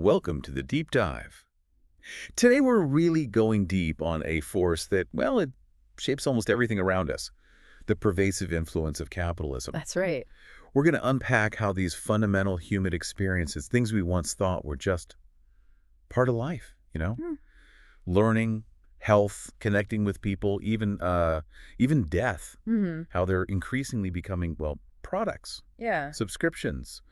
Welcome to the deep dive. Today we're really going deep on a force that, well, it shapes almost everything around us, the pervasive influence of capitalism. That's right. We're going to unpack how these fundamental human experiences, things we once thought were just part of life, Hmm. learning, health, connecting with people, even death, hmm how they're increasingly becoming, well, products, Yeah. subscriptions,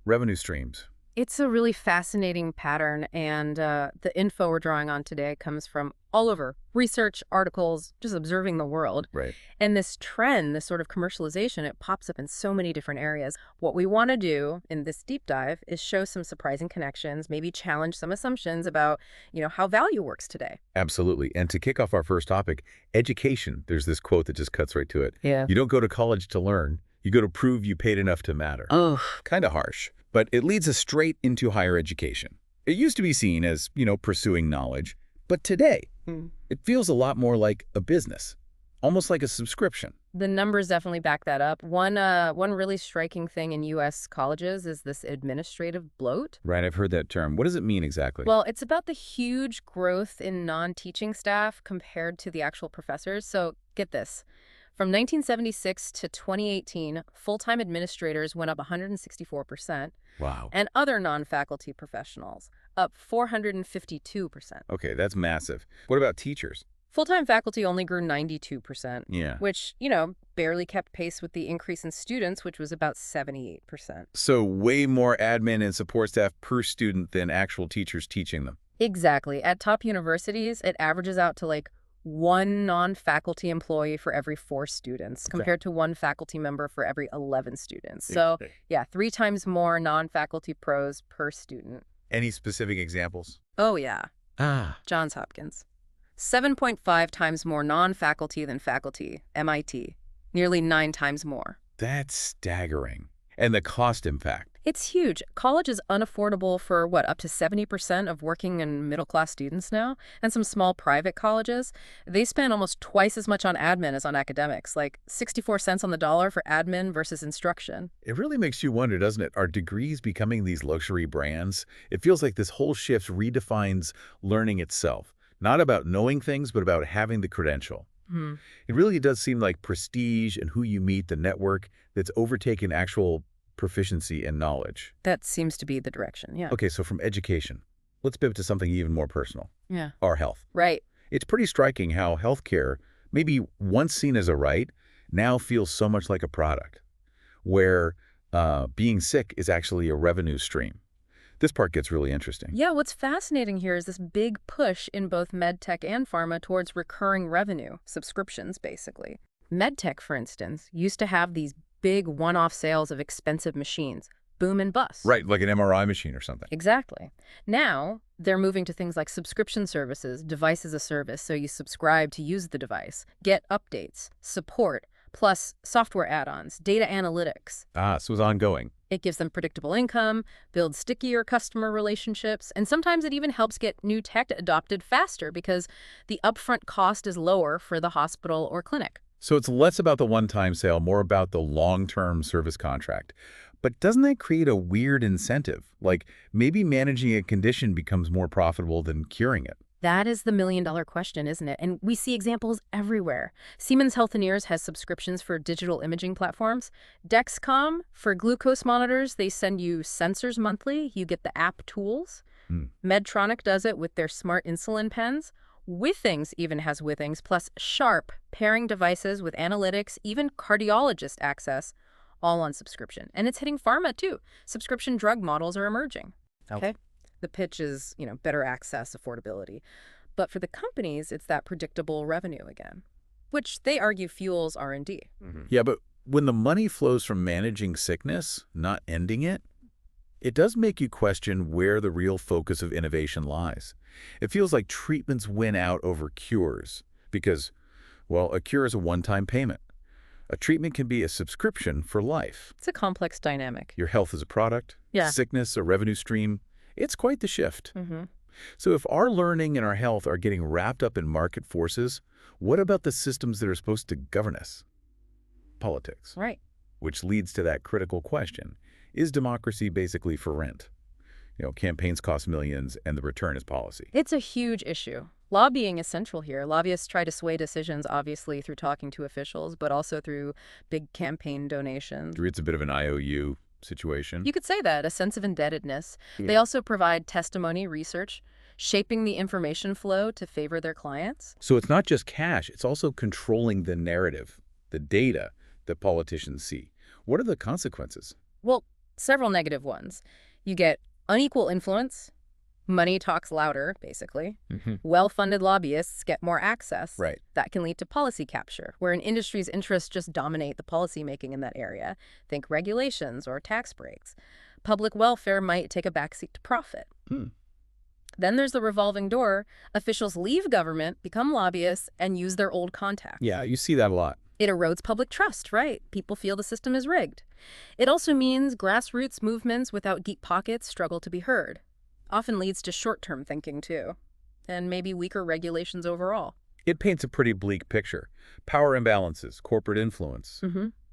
revenue streams. It's a really fascinating pattern, and the info we're drawing on today comes from all over research, articles, just observing the world. Right. And this trend, this sort of commercialization, it pops up in so many different areas. What we want to do in this deep dive is show some surprising connections, maybe challenge some assumptions about, how value works today. Absolutely. And to kick off our first topic, education, there's this quote that just cuts right to it. Yeah. You don't go to college to learn, you go to prove you paid enough to matter. Oh, Kind of harsh, but it leads us straight into higher education. It used to be seen as, pursuing knowledge, but today, it feels a lot more like a business, almost like a subscription. the numbers definitely back that up. One really striking thing in U.S. colleges is this administrative bloat. Right, I've heard that term. What does it mean exactly? Well, it's about the huge growth in non-teaching staff compared to the actual professors. So get this. From 1976 to 2018, full-time administrators went up 164%, Wow. and other non-faculty professionals up 452%. Okay, that's massive. What about teachers? Full-time faculty only grew 92%, Yeah. which, barely kept pace with the increase in students, which was about 78%. So way more admin and support staff per student than actual teachers teaching them. Exactly. At top universities, it averages out to like one non-faculty employee for every 4 students, compared to one faculty member for every 11 students. So, yeah, 3 times more non-faculty pros per student. Any specific examples? Oh, yeah. Ah. Johns Hopkins. 7.5 times more non-faculty than faculty. MIT. Nearly 9 times more. That's staggering. And the cost impact. It's huge. College is unaffordable for, up to 70% of working and middle-class students now. And some small private colleges, they spend almost twice as much on admin as on academics, like 64 cents on the dollar for admin versus instruction. It really makes you wonder, doesn't it? Are degrees becoming these luxury brands? It feels like this whole shift redefines learning itself. Not about knowing things, but about having the credential. Hmm. It really does seem like prestige and who you meet, the network, that's overtaken actual proficiency and knowledge. That seems to be the direction, yeah. Okay, so from education, let's pivot to something even more personal. Yeah. Our health. Right. It's pretty striking how healthcare, maybe once seen as a right, now feels so much like a product, where being sick is actually a revenue stream. This part gets really interesting. Yeah, what's fascinating here is this big push in both medtech and pharma towards recurring revenue, subscriptions, basically. Medtech, for instance, used to have these big one-off sales of expensive machines, boom and bust. Right, like an MRI machine or something. Exactly. Now, they're moving to things like subscription services, device as a service, so you subscribe to use the device, get updates, support, plus software add-ons, data analytics. Ah, so it's ongoing. It gives them predictable income, builds stickier customer relationships, and sometimes it even helps get new tech adopted faster because the upfront cost is lower for the hospital or clinic. So it's less about the one-time sale, more about the long-term service contract. But doesn't that create a weird incentive? Like maybe managing a condition becomes more profitable than curing it. That is the million-dollar question, isn't it? And we see examples everywhere. Siemens Healthineers has subscriptions for digital imaging platforms. Dexcom, for glucose monitors, they send you sensors monthly. You get the app tools. Medtronic does it with their smart insulin pens. Withings even has Withings, plus Sharp, pairing devices with analytics, even cardiologist access, all on subscription. And it's hitting pharma, too. Subscription drug models are emerging. Okay? The pitch is, better access, affordability. But for the companies, it's that predictable revenue again, which they argue fuels R&D. Yeah, but when the money flows from managing sickness, not ending it, it does make you question where the real focus of innovation lies. It feels like treatments win out over cures because, well, a cure is a one-time payment. A treatment can be a subscription for life. It's a complex dynamic. Your health is a product, Yeah. sickness a revenue stream. It's quite the shift. Mm-hmm. So if our learning and our health are getting wrapped up in market forces, what about the systems that are supposed to govern us? Politics. Right. Which leads to that critical question. Is democracy basically for rent? Campaigns cost millions and the return is policy. It's a huge issue. Lobbying is central here. Lobbyists try to sway decisions, obviously, through talking to officials, but also through big campaign donations. It's a bit of an IOU situation. You could say that, a sense of indebtedness. They also provide testimony research, shaping the information flow to favor their clients. So it's not just cash, it's also controlling the narrative, the data that politicians see. What are the consequences? Well, several negative ones. You get unequal influence. Money talks louder, basically. Well-funded lobbyists get more access. Right. That can lead to policy capture, where an industry's interests just dominate the policymaking in that area. Think regulations or tax breaks. Public welfare might take a backseat to profit. Then there's the revolving door. Officials leave government, become lobbyists, and use their old contacts. Yeah, you see that a lot. It erodes public trust, right? People feel the system is rigged. It also means grassroots movements without deep pockets struggle to be heard. Often leads to short-term thinking, too, and maybe weaker regulations overall. It paints a pretty bleak picture. Power imbalances, corporate influence.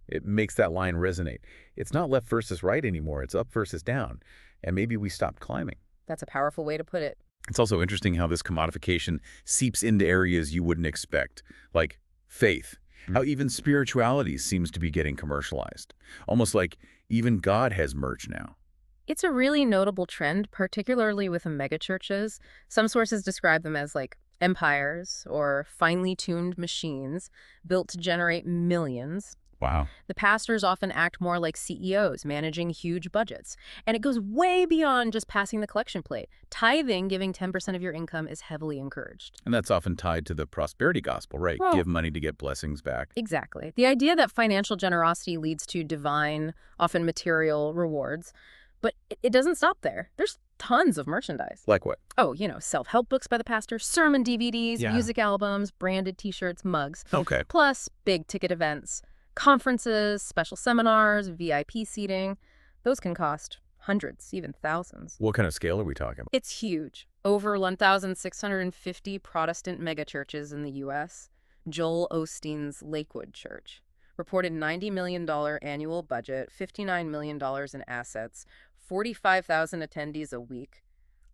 It makes that line resonate. It's not left versus right anymore. It's up versus down. And maybe we stopped climbing. That's a powerful way to put it. It's also interesting how this commodification seeps into areas you wouldn't expect, like faith. How even spirituality seems to be getting commercialized. Almost like even God has merch now. It's a really notable trend, particularly with the megachurches. Some sources describe them as like empires or finely tuned machines built to generate millions. Wow. The pastors often act more like CEOs, managing huge budgets. And it goes way beyond just passing the collection plate. Tithing, giving 10% of your income, is heavily encouraged. And that's often tied to the prosperity gospel, right? Well, give money to get blessings back. Exactly. The idea that financial generosity leads to divine, often material rewards. But it doesn't stop there. There's tons of merchandise. Like what? Oh, self-help books by the pastor, sermon DVDs, Yeah. music albums, branded T-shirts, mugs. Okay. Plus big-ticket events, conferences, special seminars, VIP seating. Those can cost hundreds, even thousands. What kind of scale are we talking about? It's huge. Over 1,650 Protestant megachurches in the U.S. Joel Osteen's Lakewood Church reported $90 million annual budget, $59 million in assets, 45,000 attendees a week.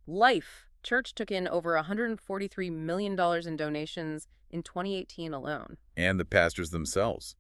Life Church took in over $143 million in donations in 2018 alone. And the pastors themselves.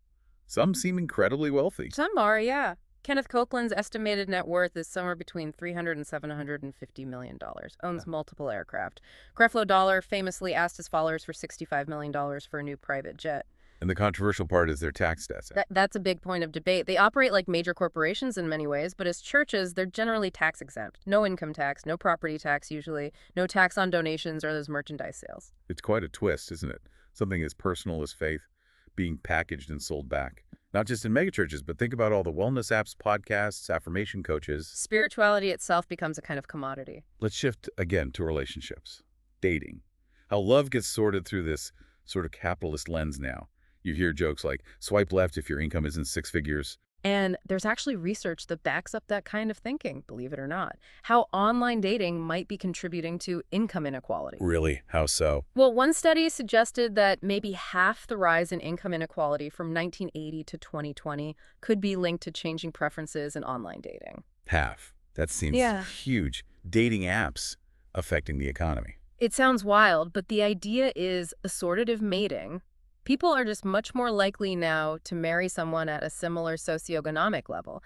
Some seem incredibly wealthy. Some are, yeah. Kenneth Copeland's estimated net worth is somewhere between $300 and $750 million. Owns multiple aircraft. Creflo Dollar famously asked his followers for $65 million for a new private jet. And the controversial part is their tax debts. That's a big point of debate. They operate like major corporations in many ways, but as churches, they're generally tax exempt. No income tax, no property tax usually, no tax on donations or those merchandise sales. It's quite a twist, isn't it? Something as personal as faith being packaged and sold back. Not just in megachurches, but think about all the wellness apps, podcasts, affirmation coaches. Spirituality itself becomes a kind of commodity. Let's shift again to relationships. Dating. How love gets sorted through this sort of capitalist lens now. You hear jokes like, swipe left if your income isn't six figures. And there's actually research that backs up that kind of thinking, believe it or not. How online dating might be contributing to income inequality. Really? How so? Well, one study suggested that maybe half the rise in income inequality from 1980 to 2020 could be linked to changing preferences in online dating. Half. That seems huge. Dating apps affecting the economy. It sounds wild, but the idea is assortative mating. People are just much more likely now to marry someone at a similar socioeconomic level.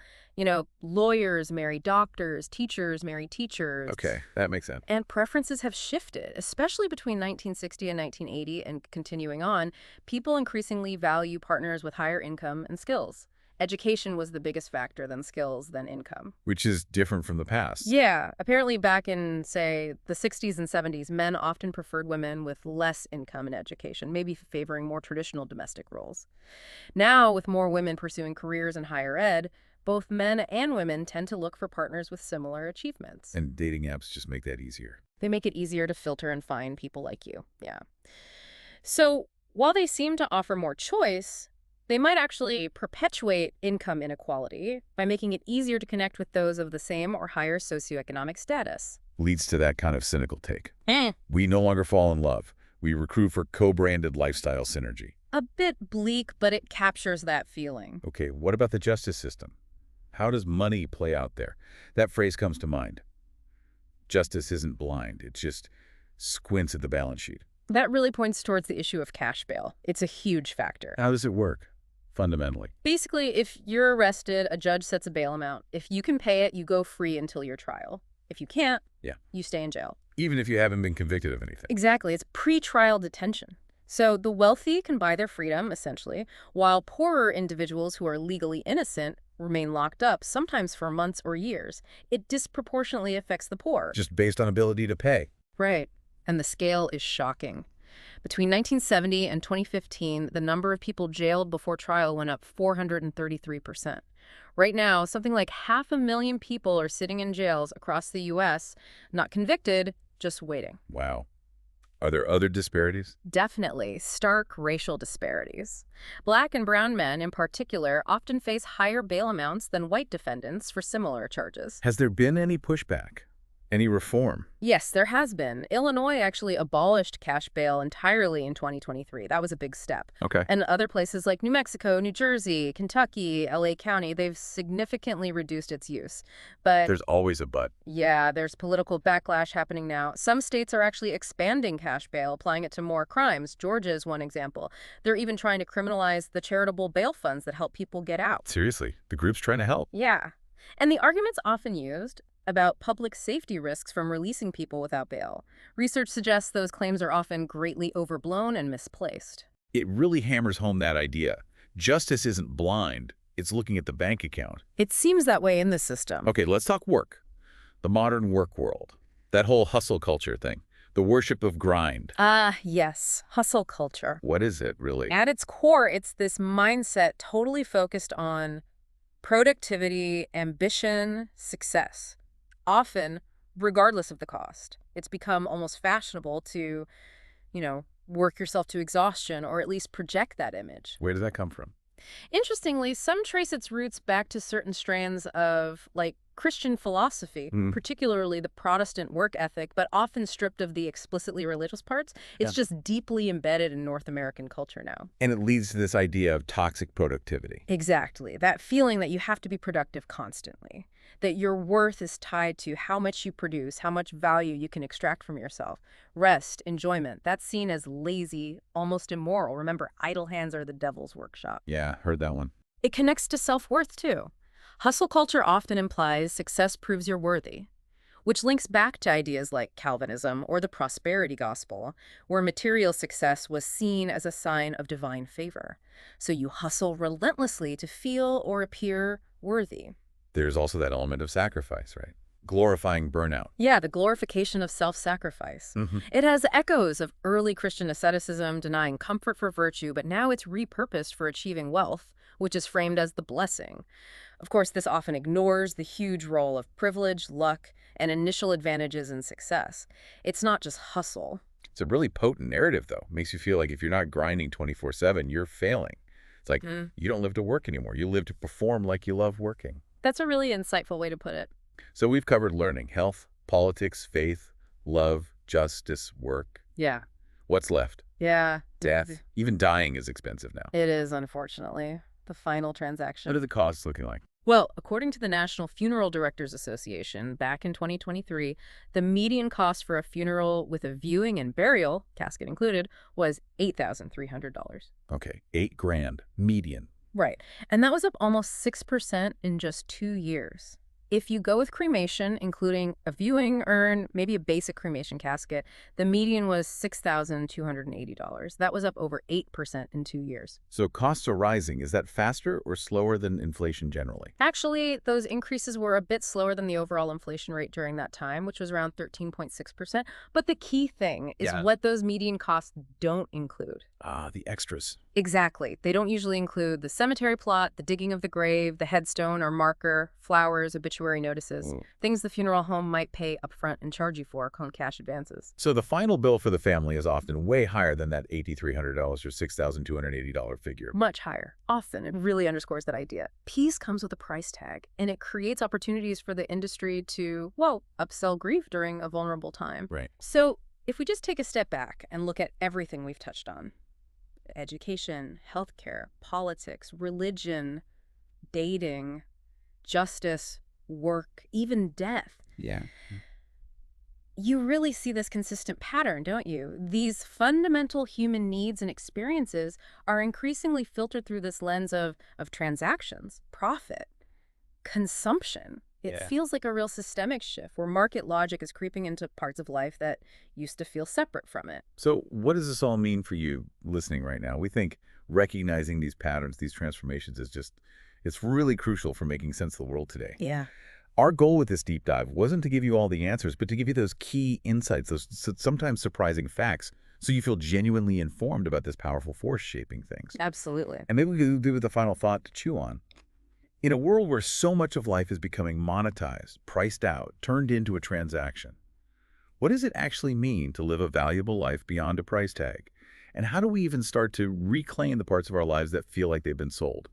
Lawyers marry doctors, teachers marry teachers. Okay, that makes sense. And preferences have shifted, especially between 1960 and 1980 and continuing on. People increasingly value partners with higher income and skills. Education was the biggest factor than skills, than income. Which is different from the past. Yeah. Apparently back in, say, the 60s and 70s, men often preferred women with less income and education, maybe favoring more traditional domestic roles. Now, with more women pursuing careers in higher ed, both men and women tend to look for partners with similar achievements. And dating apps just make that easier. They make it easier to filter and find people like you. Yeah. So while they seem to offer more choice, they might actually perpetuate income inequality by making it easier to connect with those of the same or higher socioeconomic status. Leads to that kind of cynical take. We no longer fall in love. We recruit for co-branded lifestyle synergy. A bit bleak, but it captures that feeling. Okay, what about the justice system? How does money play out there? That phrase comes to mind. Justice isn't blind. It just squints at the balance sheet. That really points towards the issue of cash bail. It's a huge factor. How does it work, fundamentally? Basically, if you're arrested, a judge sets a bail amount. If you can pay it, you go free until your trial. If you can't, you stay in jail. Even if you haven't been convicted of anything. Exactly. It's pre-trial detention. So the wealthy can buy their freedom, essentially, while poorer individuals who are legally innocent remain locked up, sometimes for months or years. It disproportionately affects the poor. Just based on ability to pay. Right. And the scale is shocking. Between 1970 and 2015, the number of people jailed before trial went up 433%. Right now, something like 500,000 people are sitting in jails across the U.S., not convicted, just waiting. Wow. Are there other disparities? Definitely. Stark racial disparities. Black and brown men, in particular, often face higher bail amounts than white defendants for similar charges. Has there been any pushback? Any reform? Yes, there has been. Illinois actually abolished cash bail entirely in 2023. That was a big step. Okay. And other places like New Mexico, New Jersey, Kentucky, LA County, they've significantly reduced its use. But There's always a but. yeah, there's political backlash happening now. Some states are actually expanding cash bail, applying it to more crimes. Georgia is one example. They're even trying to criminalize the charitable bail funds that help people get out. Seriously, the group's trying to help. Yeah. And the argument's often used about public safety risks from releasing people without bail. Research suggests those claims are often greatly overblown and misplaced. It really hammers home that idea. Justice isn't blind. It's looking at the bank account. It seems that way in the system. Okay, let's talk work. The modern work world. That whole hustle culture thing. The worship of grind. Yes. Hustle culture. What is it, really? At its core, it's this mindset totally focused on productivity, ambition, success. Often, regardless of the cost. It's become almost fashionable to, work yourself to exhaustion or at least project that image. Where does that come from? Interestingly, some trace its roots back to certain strands of, Christian philosophy, particularly the Protestant work ethic, but often stripped of the explicitly religious parts. It's just deeply embedded in North American culture now. And it leads to this idea of toxic productivity. Exactly. That feeling that you have to be productive constantly, that your worth is tied to how much you produce, how much value you can extract from yourself. Rest, enjoyment, that's seen as lazy, almost immoral. Remember, idle hands are the devil's workshop. Yeah, heard that one. It connects to self-worth, too. Hustle culture often implies success proves you're worthy, which links back to ideas like Calvinism or the prosperity gospel, where material success was seen as a sign of divine favor. So you hustle relentlessly to feel or appear worthy. There's also that element of sacrifice, right? Glorifying burnout. Yeah, the glorification of self-sacrifice. It has echoes of early Christian asceticism, denying comfort for virtue, but now it's repurposed for achieving wealth, which is framed as the blessing. Of course, this often ignores the huge role of privilege, luck, and initial advantages in success. It's not just hustle. It's a really potent narrative, though. Makes you feel like if you're not grinding 24/7, you're failing. It's like you don't live to work anymore. You live to perform like you love working. That's a really insightful way to put it. So we've covered learning, health, politics, faith, love, justice, work. Yeah. What's left? Yeah. Death. Even dying is expensive now. It is, unfortunately. The final What transaction. are the costs looking like? Well, according to the National Funeral Directors Association, back in 2023, the median cost for a funeral with a viewing and burial, casket included, was $8,300. Okay, $8,000 median. Right. And that was up almost 6% in just 2 years. If you go with cremation, including a viewing urn, maybe a basic cremation casket, the median was $6,280. That was up over 8% in 2 years. So costs are rising. Is that faster or slower than inflation generally? Actually, those increases were a bit slower than the overall inflation rate during that time, which was around 13.6%. But the key thing is what those median costs don't include. The extras. Exactly. They don't usually include the cemetery plot, the digging of the grave, the headstone or marker, flowers, obituary notices, things the funeral home might pay upfront and charge you for called cash advances. So the final bill for the family is often way higher than that $8,300 or $6,280 figure. Much higher. Often. It really underscores that idea. Peace comes with a price tag, and it creates opportunities for the industry to, upsell grief during a vulnerable time. Right. So if we just take a step back and look at everything we've touched on, education, healthcare, politics, religion, dating, justice, work, even death. Yeah. You really see this consistent pattern, don't you? These fundamental human needs and experiences are increasingly filtered through this lens of transactions, profit, consumption. It Yeah. feels like a real systemic shift where market logic is creeping into parts of life that used to feel separate from it. So what does this all mean for you listening right now? We think recognizing these patterns, these transformations it's really crucial for making sense of the world today. Yeah. Our goal with this deep dive wasn't to give you all the answers, but to give you those key insights, those sometimes surprising facts, so you feel genuinely informed about this powerful force shaping things. Absolutely. And maybe we could do with a final thought to chew on. In a world where so much of life is becoming monetized, priced out, turned into a transaction, what does it actually mean to live a valuable life beyond a price tag? And how do we even start to reclaim the parts of our lives that feel like they've been sold?